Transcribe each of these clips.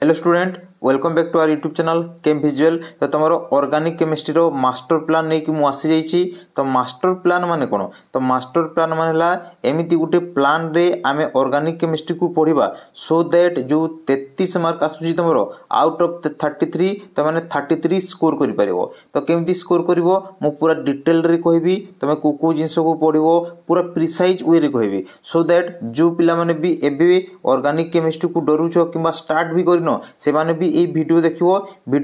Hello student welcome back to our YouTube channel chem visual. तो तुम organic chemistry रो master plan नहीं कि मुझे आसी तो मास्टर प्लान माने कौन तो मास्टर प्लान माने एमती गोटे प्लान रे आमे ऑर्गेनिक केमिस्ट्री को पढ़ा सो दैट जो 33 मार्क आसूची तुम आउट ऑफ 33 तो मैंने 33 स्कोर कर तो केमती स्कोर कर पूरा डिटेल रे कहबी तुम को जिनस को पढ़ो पूरा प्रिसाइज वे रे कहबी सो दैट जो पिला माने भी एबे ऑर्गेनिक केमिस्ट्री को डरुछ कि स्टार्ट भी करन से माने भी ये वीडियो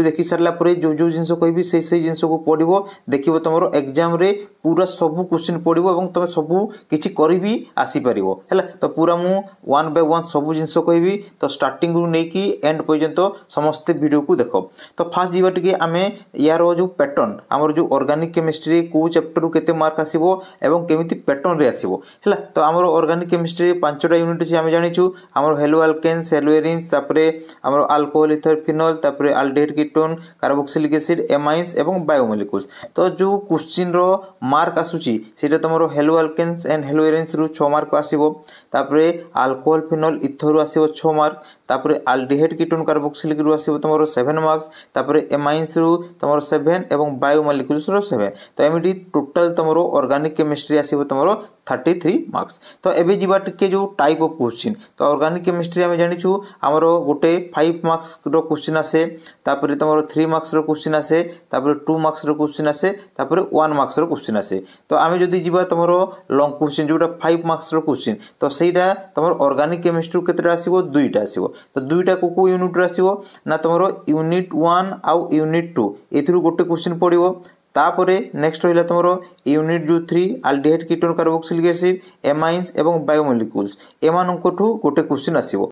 देखि सारा जो जो जिनस कहबी से जिनस को पढ़ो देखो तुम एग्जाम रे पूरा सब क्वेश्चन पढ़ो और तुम सब किसी कर भी आसीपर है तो पूरा मु वन बाय वन सब जिनस कहबी तो स्टार्टिंग रू नहीं एंड पर्यंत समस्ते वीडियो को देख। तो फास्ट जीवा टी आम यार जो पैटर्न आमर जो ऑर्गेनिक केमिस्ट्री को चैप्टर रू केते मार्क आसीबो एवं केमिति पैटर्न रे आसीबो है तो आमर ऑर्गेनिक केमिस्ट्री 5टा यूनिट अछि आम जानिछु आमर हेलो अल्केन्स हेलो एरिन्स तापरे आमर अल्कोहल इथर फिनोल तापरे aldehyde ketone carboxylic acid amines एवं बायोमोलिक्यूल्स। तो जो क्वेश्चन रो मार्क आसुची सेटा तमरो haloalkanes and haloarenes रु 6 मार्क आसीबो तापरे अल्कोहल फिनोल इथर रु आसीबो 6 मार्क तापरे अल्डिहाइड कीटोन कार्बोक्सिलिक रु आसीबो तमरो 7 मार्क्स तापरे एमाइन्स रु तमरो 7 एवं बायोमोलिक्यूल्स रु 7 तो एमिटी टोटल तमरो ऑर्गेनिक केमिस्ट्री आसीबो तमरो 33 मार्क्स। तो एबे जीवा टिके जो टाइप ऑफ क्वेश्चन तो ऑर्गेनिक केमिस्ट्री आमे जानिछु हमरो गोटे 5 मार्क्स रो क्वेश्चन आसे तापरे तमरो 3 मार्क्स रो क्वेश्चन आसे तापरे 2 मार्क्स रो क्वेश्चन आसे तापरे 1 मार्क्स रो क्वेश्चन आसे। तो आमे जदी जीवा तमरो लॉन्ग क्वेश्चन जोटा 5 मार्क्स रो क्वेश्चन तो सेटा तमरो ऑर्गेनिक केमिस्ट्री केतेटा आसीबो 2टा आसीबो तो 2टा को यूनिट रो आसीबो ना तमरो यूनिट 1 आउ यूनिट 2 एथिरु गोटे क्वेश्चन पड़िबो तापरे नेक्स्ट रहिला तमरो यूनिट जो 3 aldehyde ketone carboxylic acid amines एवं बायोमोलिक्यूल्स एमानंकोठु गोटे क्वेश्चन आसीबो।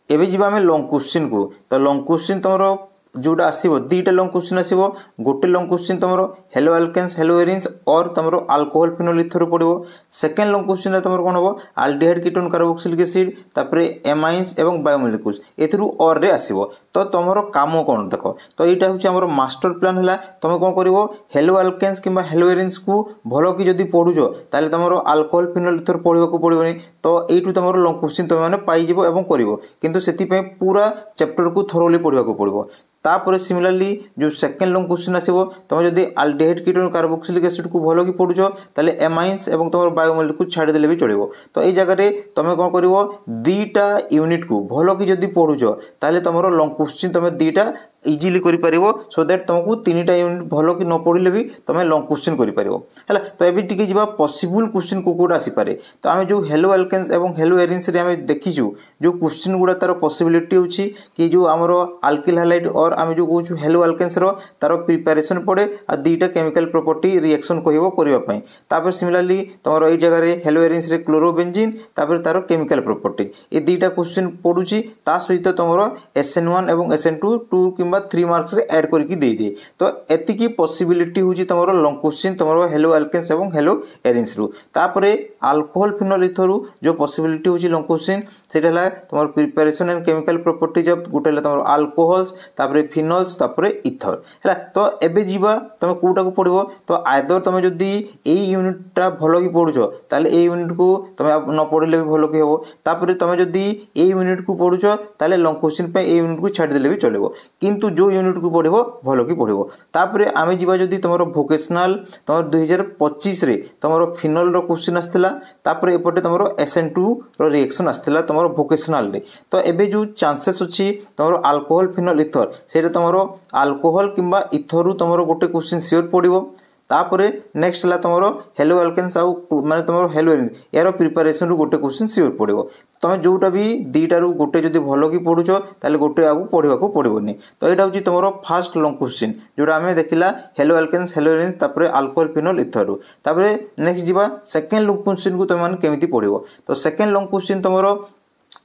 एबे जीवा हमें लॉन्ग क्वेश्चन को तो लॉन्ग क्वेश्चन तमरो जोटा आसीबो 2टा लॉन्ग क्वेश्चन आसीबो गोटे लॉन्ग क्वेश्चन तमरो हेलो अल्केन्स हेलो एरिन्स और तमरो अल्कोहल फिनोल इथर पड़िबो सेकंड लॉन्ग क्वेश्चन तमरो कोन होबो अल्डिहाइड कीटोन कार्बोक्सिलिक एसिड तापरे एमाइन्स एवं बायोमोलिक्यूल्स एथरु और रे आसीबो। तो तमरो काम कोन देखो तो एटा होची हमरो मास्टर प्लान हला तमे कोन करिवो हेलो अल्केन्स किबा हेलो एरिन्स को भलो कि जदी पढुजो ताले तमरो अल्कोहल फिनोल इथर पढिबो को पडिबोनी तो एटु तमरो लॉन्ग क्वेश्चन तमे माने पाई जिवो एवं करिवो किंतु सेति पे पूरा चैप्टर को थोरोली पढिबा को पडिबो। तापर सिमिलरली जो सेकंड लॉन्ग क्वेश्चन आसीबो तुम जदी अल्डिहाइड कीटोन कार्बोक्सिलिक एसिड को भलो कि पढुजो ताले एमाइन्स एवं तुम बायोमोलिक्यूल छाडी देले भी चलिबो। तो ए जगह रे तुम कोन करिवो 2टा यूनिट को भलो कि जदी पढुजो ताले तमरो लॉन्ग क्वेश्चन तुम 2टा इजिली करि परिबो सो दैट तुमको 3टा यूनिट भलो कि न पढिले भी तुम लॉन्ग क्वेश्चन करि परिबो हैला। तो एबी टिके जिबा पॉसिबल क्वेश्चन को कोड आसी पारे तो आमे जो हेलो अल्केन्स एवं हेलो एरिन्स रे आमे देखिजु जो क्वेश्चन गुडा तार पॉसिबिलिटी होची कि जो हमरो अल्किल हैलाइड और आमे जो कहू हेलो अल्केन्स रो तार प्रिपरेशन पड़े आ 2टा केमिकल प्रॉपर्टी रिएक्शन कहबो करबा पई तापर सिमिलरली तमरो ए जगह रे हेलो एरिन्स रे क्लोरोबेंजीन तापर तार केमिकल प्रॉपर्टी ए 2टा क्वेश्चन पडुची ता सहित तमरो SN1 एवं SN2 2 3 मार्क्स रे ऐड करके दे दे। तो एति की पॉसिबिलिटी होची तमरो लॉन्ग क्वेश्चन तमरो हेलो अल्केन्स एवं हेलो एरिन्स रु तापरे अल्कोहल फिनोल इथरु जो पॉसिबिलिटी होची लॉन्ग क्वेश्चन सेटा हला तमरो preparation and chemical properties of गुटे हला तमरो अल्कोहल्स तापरे फिनोल्स तापरे इथर हला। तो एबे जीवा तमे कोटा को पढिबो तो आइदर तमे जदी ए यूनिटटा भलो कि पढुछो ताले ए यूनिट को तमे न पढिले भी भलो कि हेबो तापरे तमे जदी ए यूनिट को पढुछो ताले लॉन्ग क्वेश्चन पे ए यूनिट को छाडी देले भी चलेबो किंतु जो यूनिट को पढ़ो भलो कि पढ़ो। तापरे आमे जीवा जदी तमरो वोकेशनल तमरो 2025 रे तमरो फिनोल रो क्वेश्चन आस्थिला तापरे एपटे तमरो SN2 रो रिएक्शन आस्थिला तमरो वोकेशनल रे। तो एबे जो चांसेस अछि तमरो अल्कोहल फिनोल इथर सेटा तमरो अल्कोहल किंबा इथरु तमरो गोटे क्वेश्चन सियोर पड़िबो तापरे नेक्स्ट हला तमरो हेलो अल्केन्स आउ माने तमरो हेलो एरिन्स यार प्रिपरेशन रु गोटे क्वेश्चन सियोर पड़िबो। तमे जोटा भी 2टा रु गोटे जदी भलो कि पढुछो ताले गोटे आगु पढिबा को पड़िबोनी। तो एटा होची तमरो फर्स्ट लॉन्ग क्वेश्चन जोटा हमें देखिला हेलो अल्केन्स हेलो एरिन्स तापरे अल्कोहल फिनोल इथर तापरे नेक्स्ट जीवा सेकंड लॉन्ग क्वेश्चन को तमे माने केमिति पढिबो। तो सेकंड लॉन्ग क्वेश्चन तमरो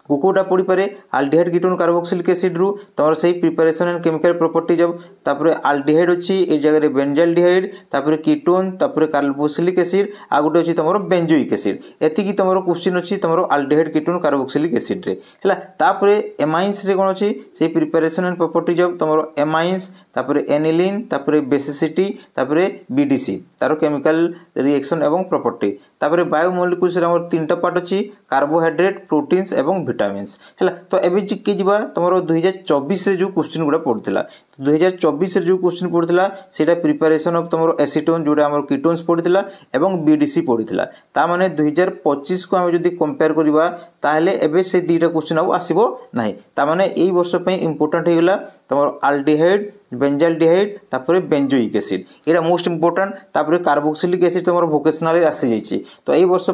कोकोटा पड़ी पारे अल्डिहाइड कीटोन कार्बोक्सिलिक एसिड रु तमरो सही प्रिपरेशन एंड केमिकल प्रॉपर्टी जब तापरे अल्डिहाइड अछि ए जगह रे बेंजाल्डिहाइड तापरे कीटोन तापरे कार्बोक्सिलिक एसिड आ गुटे अछि तमरो बेंजोइक एसिड एति की तमरो क्वेश्चन अछि तमरो अल्डिहाइड कीटोन कार्बोक्सिलिक एसिड रे हैला। तापरे एमाइन्स रे कोन अछि सही प्रिपरेशन एंड प्रॉपर्टी जब तमरो एमाइन्स तापरे एनिलीन तापरे बेसिसिटी तापरे BDC तारो केमिकल रिएक्शन एवं प्रॉपर्टी तापरे बायोमोलिक्यूल्स रे हमर 3टा पार्ट अछि कार्बोहाइड्रेट प्रोटीन्स एवं विटामिन्स है। तो एबे के जीवा तुम 2024 रे जो क्वेश्चन गुड़ा पड़ता 2024 रे जो क्वेश्चन पड़ता सेटा प्रिपरेशन ऑफ तुम एसीटोन जोड़ा आम कीटोन्स पड़ता एवं बीडीसी पड़ता ता माने 2025 को आम जदि कंपेयर करबा ताहले एबे से दीटा क्वेश्चन आउ आसीबो नाही ता माने एई वर्ष पई इंपोर्टेंट हे गला तुम अल्डिहाइड बेंजाल्डिहाइड तापर बेंजोइक एसिड एटा मोस्ट इंपोर्टेंट तापर कार्बोक्सिलिक एसिड तुम वोकेशनल आसी जाइए। तो यही वर्ष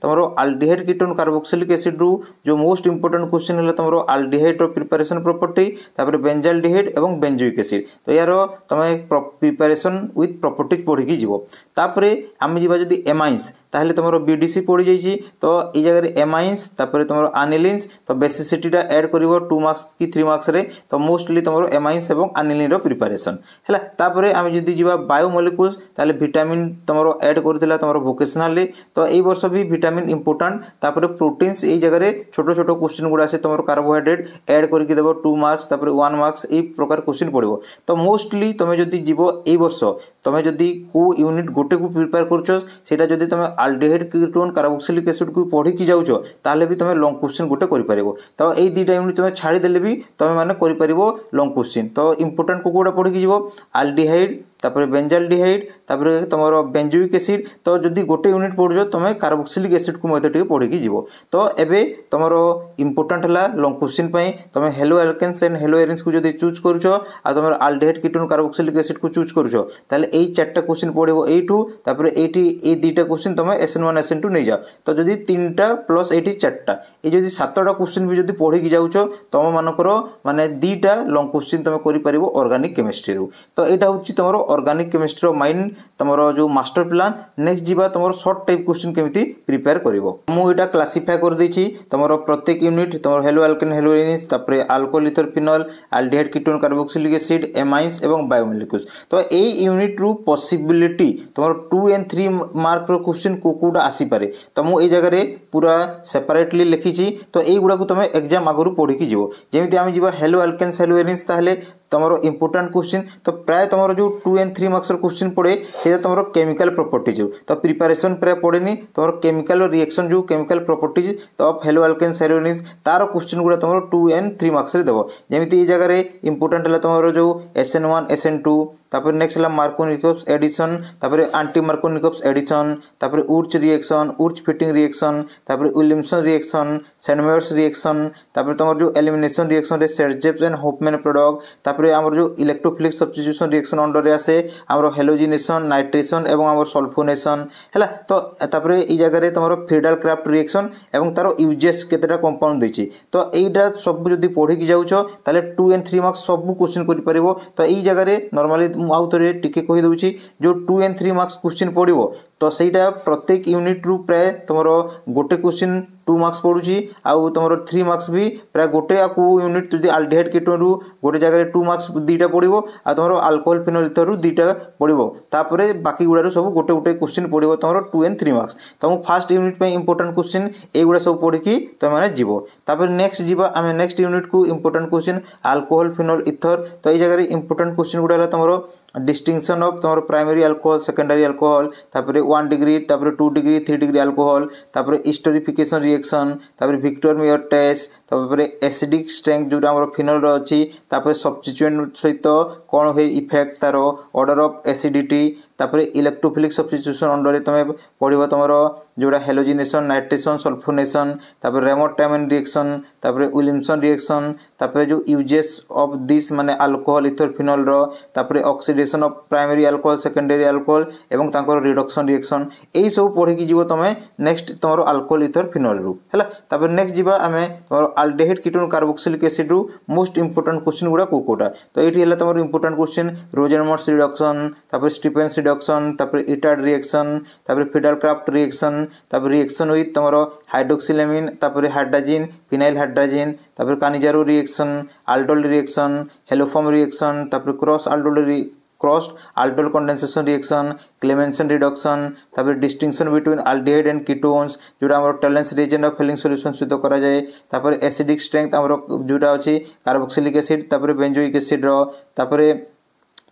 तुम अल्डिहाइड कीटोन कार्बोक्सिलिक एसिड रु जो मोस्ट इंपोर्टेंट क्वेश्चन है तुम अल्डिहाइड प्रिपरेशन प्रॉपर्टी तापर बेंजाल्डिहाइड एवं बेंजोइक एसिड तो यार तुम प्रिपरेशन विथ प्रॉपर्टीज पढ़ी जीव। तापर आम जा जदि एमाइन्स ताहले तुम बीडीसी पड़ जाइए तो ये जगह एमाइन्स तापर तुम आनिलिन्स तो बेसिसिटीटा ऐड कर 2 मार्क्स कि 3 मार्क्स रे तो मोस्टली तुम एमाइन्स एवं आनिलिन प्रिपरेशन है। तापर आम जदि जा बायोमोलिक्यूल्स ताहले विटामिन तुम ऐड करथिला तुम वोकेशनल तो यही वर्ष भी विटामिन इंपोर्टेंट तापर प्रोटीन्स ये जगह छोट छोट क्वेश्चन गुड़ा से तुम कार्बोहाइड्रेट ऐड करके देव 2 मार्क्स तापर 1 मार्क्स यही प्रकार क्वेश्चन पड़ो। तो मोस्टली तुम जदि जीव ए वर्ष तुम जदि को यूनिट गोटे को प्रिपेयर करटा जदि तुम अल्डिहाइड कीटोन कार्बोक्सिलिक एसिड को पढ़ी की जाउछ ताहले भी तुम लॉन्ग क्वेश्चन गोटे कर पारिबो। तो यही दुईटा यूनिट तुम छाड़ी देले भी तुम माने कर पारिबो लॉन्ग क्वेश्चन। तो इंपोर्टेंट को गोटा पढ़ी की जीव अल्डिहाइड तापर बेंजाल्डिहाइड तापर तुम बेंजोइक एसिड तो जदि गोटे यूनिट पढ़ो तुम कार्बोक्सिलिक एसिड को मते पढ़ी की जीव। तो एबे तुम इंपोर्टेंट है लॉन्ग क्वेश्चन तुम haloalkanes and haloarenes को जदि चूज करुछ आ तुम अल्डिहाइड कीटोन कार्बोक्सिलिक एसिड को चूज करुछ ताले एई चारटा क्वेश्चन पड़ो एठू तापर एठी ए दुईटा क्वेश्चन तुम SN1 SN2 नहीं जाओ। तो जदि 3टा प्लस एठी 4टा ये जदि 7टा क्वेश्चन भी जदि पढ़ी की जाउछ तुम मानकर माने 2टा लॉन्ग क्वेश्चन तुम करि परिबो ऑर्गेनिक केमिस्ट्री रु। तो एटा होची तुमरो ऑर्गेनिक केमिस्ट्री रो माइंड तुमरो जो मास्टर प्लान। नेक्स्ट जीवा तुमरो शॉर्ट टाइप क्वेश्चन केमिति प्रिपेयर करिवो मु एटा क्लासिफाई कर देछि तुमरो प्रत्येक यूनिट तुमरो हेलो एल्केन हेलो एरिन्स तापर alcohol ether phenol aldehyde ketone carboxylic acid amines एवं बायोमोलिक्यूल्स। तो ए यूनिट रु पॉसिबिलिटी तुमरो 2 and 3 मार्क रो क्वेश्चन कोकोडा आसी पारे तो मु ए जगह पूरा सेपरेटली लिखी। तो यही गुड़ा तुम एग्जाम आगु पढ़ी की जीव जमी आम जा हेलो एल्केन्स हेलो एरिन्स ताहले तुम इंपोर्टेंट क्वेश्चन तो प्राय तुम जो 2 and 3 मार्क्स क्वेश्चन पड़े से तुम केमिकल प्रॉपर्टीज तो प्रिपरेशन प्राय पड़ेनी तुम केमिकल रिएक्शन जो केमिकल प्रॉपर्टीज तो of haloalkanes haloarenes तार क्वेश्चन गुड़ा तुम 2 and 3 मार्क्स देव जमी ये जगह इंपोर्टेंट है तुम जो SN1 SN2 तापर नेक्स्ट है मार्कोनिकोव्स एडिशन तापर एंटी मार्कोनिकोव्स एडिशन तापर उर्च रिएक्शन उर्च फिटिंग रिएक्शन तापर विलियमसन रिएक्शन सैंडमेयर्स रिएक्शन तापर तुम जो एलिमिनेशन रिएक्शन रे सेरजेप्स एंड होफमैन प्रोडक्ट आमर जो इलेक्ट्रोफिलिक सब्स्टिट्यूशन रिएक्शन अंडर रे आसे आमर हेलोजिनेशन नाइट्रेशन एवं आमर सल्फोनेशन है। तो तापर ये जगह तुम फ्रीडाल क्राफ्ट रिएक्शन एवं तार यूजेस केतेटा कंपाउंड देछि तो एटा सब जदि पढ़ी की जाउछ ताले 2 and 3 मार्क्स सब क्वेश्चन करि परिबो। तो ये जगह नॉर्मली आउ थोड़े टिके कहि दउछि जो 2 and 3 मार्क्स क्वेश्चन पड़ो तो सहीटा प्रत्येक यूनिट रु प्राय तुम गोटे क्वेश्चन 2 मार्क्स पड़ुची आउ तुम 3 मार्क्स भी प्राय गोटे को यूनिट जदि अल्डिहाइड कीटोन रु गोटे जगह 2 मार्क्स 2टा पड़ो आ तुम अल्कोहल फिनोल ईथर रु 2टा पड़ो तापर बाकी गुड़ा सब गोटे गोटे क्वेश्चन पड़ो तुम 2 and 3 मार्क्स। तो फर्स्ट यूनिट पे इंपोर्टेंट क्वेश्चन एगुड़ा सब पढ़ी तुम मैंने जीव। तापर नेक्स्ट जीवा आम नेक्स्ट यूनिट को important question alcohol phenol ether तो ये जगह इंपोर्टेंट क्वेश्चन गुड़ा तुम डिस्टिंक्शन ऑफ तुम प्राइमरी अल्कोहल सेकेंडरी अल्कोहल तापर 1 डिग्री तापर 2 डिग्री 3 डिग्री अल्कोहल तापर हिस्टोरिफिकेशन रिएक्शन तापर विक्टर मेयर टेस्ट तापर एसिडिक स्ट्रेंथ जो आम फिनोल अच्छी तापर सब्स्टिट्यूएंट सहित कौन हुए इफेक्ट तार ऑर्डर ऑफ एसिडिटी तापर इलेक्ट्रोफिलिक सब्स्टिट्यूशन अंडर तुम पढ़ो तुम जोड़ा हेलोजिनेशन नाइट्रेशन सल्फोनेशन तापर रेमोटाइमन रिएक्शन तापर विलियमसन रिएक्शन तापर जो यूजेस ऑफ दिस माने अल्कोहल ईथर फिनोल तापर oxidation of primary alcohol secondary alcohol एवं तांकर रिडक्शन रिएक्शन यही सब पढ़ी की जीव तुम नेक्स्ट तुम अल्कोहल ईथर फिनोल रु है। तापर नेक्स्ट जीवा आम तुम अल्डिहाइड कीटोन कार्बोक्सिलिक एसिड रु मोस्ट इंपोर्टेंट क्वेश्चन गुड़ा कोकोटा तो ये है तुम इंपोर्टेंट क्वेश्चन रोजेनमर्स रिडक्शन तापर स्टीफेंस रिडक्शन तापर इटार्ड रिएक्शन तापर फ्रीडाल क्राफ्ट रिएक्शन तापर रिएक्शन विथ तुम हाइड्रोक्सिलेमिन तापर हाइड्रोजिन फिनाइल हाइड्रोजिन तापर Cannizzaro reaction aldol reaction haloform reaction तापर crossed aldol condensation reaction Clemmensen reduction तापर distinction between aldehyde and ketones जोड़ा आम Tollens reagent of Fehling solution सहित करा जाए तापर एसिडिक स्ट्रेंथ आम जोड़ा अच्छी कार्बोक्सिलिक एसिड तापर बेंजोइक एसिड तापर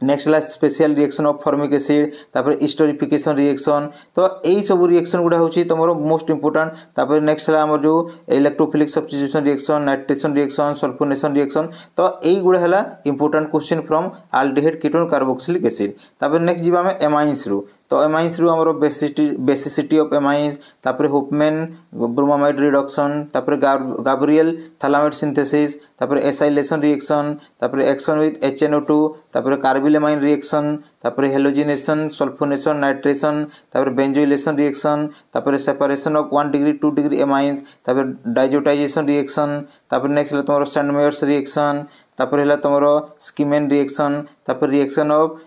नेक्स्ट है special reaction of formic acid तापर हिस्टोरिफिकेशन रिएक्शन तो यही सब रिएक्शन गुड़ा हूँ तुम मोस्ट इंपोर्टेंट तापर नेक्स्ट है आम जो electrophilic substitution reaction nitration reaction sulphonation reaction तो यही गुड़ा है important question from aldehyde ketone carboxylic acid तापर नेक्स्ट जी आम एमाइन्स रु तो एमाइन्स रु आमर बेसिसिटी ऑफ एमाइन्स तापर होपमैन ब्रोमामाइड रिडक्शन तापर गाब्रिएल थालामाइड सिंथेसिस तापर एसाइलेशन रिएक्शन तापर एक्शन विथ HNO2 तापर कार्बिलेमाइन रिएक्शन तापर हेलोजिनेशन सल्फोनेशन नाइट्रेशन तापर बेंजोइलेशन रिएक्शन तापर separation of 1 degree 2 degree amines तापर डाइजोटाइजेशन रिएक्शन तापर नेक्स्ट है तुम सैंडमेयर्स रिएक्शन तापर है तुम स्कीमेन रिएक्शन तापर reaction of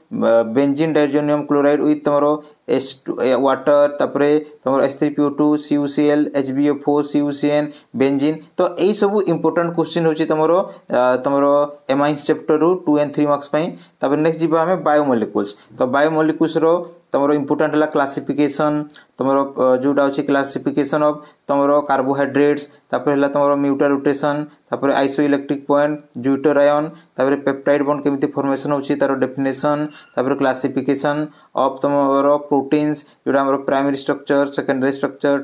benzene diazonium chloride with तुम वाटर तापर तुम H3PO2 CuCl HbO4 CuCN benzene तो यही सब इंपोर्टेंट क्वेश्चन होची तुम एमाइन्स चैप्टर रु 2 and 3 मार्क्स तापर नेक्स्ट जी आम बायोमोलिक्यूल्स तो बायोमोलिक्यूल्स तुम इंपोर्टेंट है क्लासिफिकेशन तुम जोटा अच्छे क्लासिफिकेशन ऑफ तुम कार्बोहाइड्रेट्स तापर है तुम म्यूटा रोटेशन तापर iso electric point zwitter ion तापर पेप्टाइड बॉन्ड केमिति फॉर्मेशन होची तार डेफिनेशन तापर क्लासिफिकेशन ऑफ तुम प्रोटीन्स जोटा हमर प्राइमरी स्ट्रक्चर सेकेंडरी स्ट्रक्चर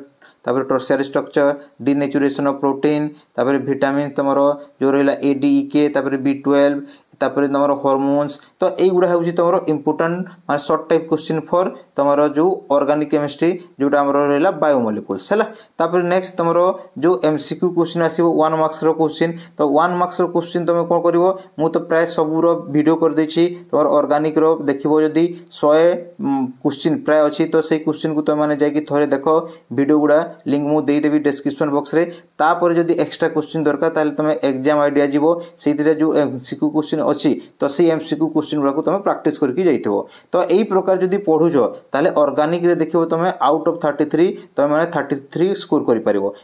तापर tertiary structure denaturation of protein तापर विटामिन तुम जो रहा ADEK तापर B12 तापर तुम हॉर्मोन्स तो यही गुड़ा हूँ तुम इंपोर्टेंट माने शॉर्ट टाइप क्वेश्चन फॉर तुम जो ऑर्गेनिक केमिस्ट्री जोटा आम रहा बायोमोलिक्यूल्स है तापर नेक्स्ट तुम जो MCQ क्वेश्चन आसो 1 मार्क्स क्वेश्चन तो 1 मार्क्स क्वेश्चन तुम कौन कर मु तो प्राय सबूर वीडियो कर देछि तुम ऑर्गेनिक देखो जदि 100 क्वेश्चन प्राय अच्छी तो से क्वेश्चन को तुम मैंने जाकि थोड़े देख वीडियो गुड़ा लिंक मुझे देदेवी डिस्क्रिप्शन बॉक्स रे तापर जदि एक्स्ट्रा क्वेश्चन दरकार ताले तुम एग्जाम आइडिया जीवो से जो MCQ क्वेश्चन अच्छी तो से MCQ क्वेश्चन गुड़ा तुम प्रैक्टिस करके जाइथिबो तो यही प्रकार जदि पढ़ुछ ताले ऑर्गेनिक रे देखिबो तुम आउट ऑफ 33 तुम माने 33 स्कोर करि परिबो।